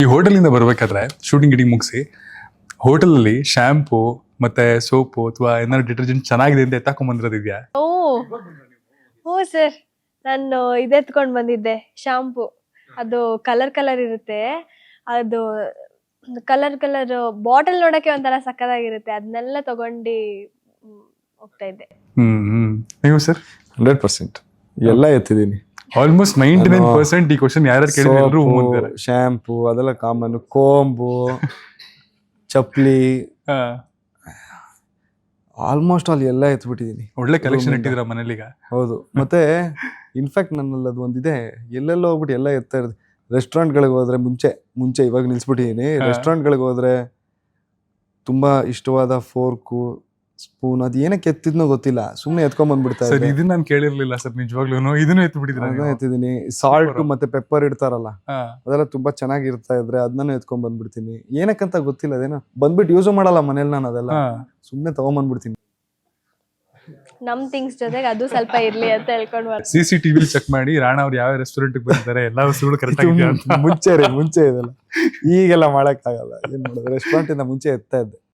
ಈ ಹೋಟೆಲಿಂದ ಬರ್ಬೇಕಾದ್ರೆ ಶೂಟಿಂಗ್ ಗಿಟಿಂಗ್ ಮುಗಿಸಿ ಹೋಟೆಲಲ್ಲಿ ಶಾಂಪೂ ಮತ್ತೆ ಸೋಪು ಅಥವಾ ಏನಾದ್ರು ಡಿಟರ್ಜೆಂಟ್ ಚೆನ್ನಾಗಿದೆ ಅಂತ ಎತ್ತಾಕೊಂಡ್ ಓ ಓ ಸರ್, ನಾನು ಇದೆತ್ಕೊಂಡ್ ಬಂದಿದ್ದೆ ಶಾಂಪೂ. ಅದು ಕಲರ್ ಕಲರ್ ಇರುತ್ತೆ. ಅದು ಕಲರ್ ಕಲರ್ ಬಾಟಲ್ ನೋಡಕ್ಕೆ ಒಂಥರ ಸಕ್ಕತ್ತಾಗಿರುತ್ತೆ. ಅದನ್ನೆಲ್ಲ ತಗೊಂಡು ಹೋಗ್ತಾ ಇದ್ದೆ. ನೀವು ಸರ್? 100% ಎಲ್ಲ ಎತ್ತಿದ್ದೀನಿ. ಆಲ್ಮೋಸ್ಟ್ 99% ಈ ಕ್ವಶನ್ ಯಾರು ಕೇಳಿದ್ರು ಎಲ್ಲರೂ ಮುಂದಿದ್ದಾರೆ. ಶಾಂಪೂ ಅದೆಲ್ಲ ಕಾಮನ್, ಕೋಂಬು, ಚಪ್ಲಿ, ಆಲ್ಮೋಸ್ಟ್ ಆಲ್ ಎಲ್ಲ ಎತ್ಬಿಟ್ಟಿದ್ದೀನಿ. ಒಳ್ಳೆ ಕಲೆಕ್ಷನ್ ಇಟ್ಟಿದ್ರ ಮನೇಲಿಗ. ಹೌದು, ಮತ್ತೆ ಇನ್ಫ್ಯಾಕ್ಟ್ ನನ್ನಲ್ಲಿ ಅದು ಒಂದಿದೆ, ಎಲ್ಲೆಲ್ಲ ಹೋಗ್ಬಿಟ್ಟು ಎಲ್ಲ ಎತ್ತಾ ಇರೋದು. ರೆಸ್ಟೋರೆಂಟ್ಗಳಿಗೆ ಹೋದ್ರೆ ಮುಂಚೆ ಇವಾಗ ನಿಲ್ಸ್ಬಿಟ್ಟಿದ್ದೀನಿ. ರೆಸ್ಟೋರೆಂಟ್ಗಳಿಗೆ ಹೋದ್ರೆ ತುಂಬಾ ಇಷ್ಟವಾದ ಫೋರ್ಕು, ಸ್ಪೂನ್, ಅದು ಏನಕ್ಕೆ ಎತ್ತಿದ್ನೋ ಗೊತ್ತಿಲ್ಲ, ಸುಮ್ಮನೆ ಎತ್ಕೊಂಡ್ ಬಂದ್ಬಿಡ್ತಾ ಸರ್ ಇದ್ದೆ. ಇದನ್ನ ನಾನು ಕೇಳಿರ್ಲಿಲ್ಲ ಸರ್, ನಿಜವಾಗ್ಲೂ ಇದನ್ನು ಎತ್ಬಿಟ್ಟಿದ್ರ. ಅದನ್ನ ಎತ್ತಿದ್ದೀನಿ. ಸಾಲ್ಟ್ ಮತ್ತೆ ಪೆಪ್ಪರ್ ಇಡ್ತಾರಲ್ಲ, ಅದೆಲ್ಲ ತುಂಬಾ ಚೆನ್ನಾಗಿರ್ತಾ ಇದ್ರೆ ಅದನ್ನ ಎತ್ಕೊಂಡ್ ಬಂದ್ಬಿಡ್ತೀನಿ. ಏನಕ್ಕಂತ ಗೊತ್ತಿಲ್ಲ, ಅದೇನೋ ಬಂದ್ಬಿಟ್ಟು ಯೂಸ್ ಮಾಡಲ್ಲ ಮನೇಲಿ ನಾನು. ಅದೆಲ್ಲ ಸುಮ್ನೆ ತಗೊಂಡ್ಬಂದ್ಬಿಡ್ತೀನಿ. ನಮ್ ಥಿಂಗ್ಸ್ ಜೊತೆಗೆ ಅದು ಸ್ವಲ್ಪ ಇರ್ಲಿ ಅಂತ ಹೇಳ್ಕೊಂಡು CCTV ಚೆಕ್ ಮಾಡಿ ರಾಣಾ ಅವ್ರು ಯಾವ ರೆಸ್ಟೋರೆಂಟ್ ಬಂದಿದ್ದಾರೆ, ಎಲ್ಲ ವಸ್ತುಗಳು ಕರೆಕ್ಟ್ ಆಗಿದೆ ಅಂತ. ಮುಂಚೆ ಇದೆಲ್ಲ ಈಗೆಲ್ಲ ಮಾಡಕ್ ಆಗಲ್ಲ. ಏನ್ ಮಾಡೋದು, ರೆಸ್ಟೋರೆಂಟ್ ಇಂದ ಮುಂಚೆ ಎತ್ತಾ ಇದ್ದೆ.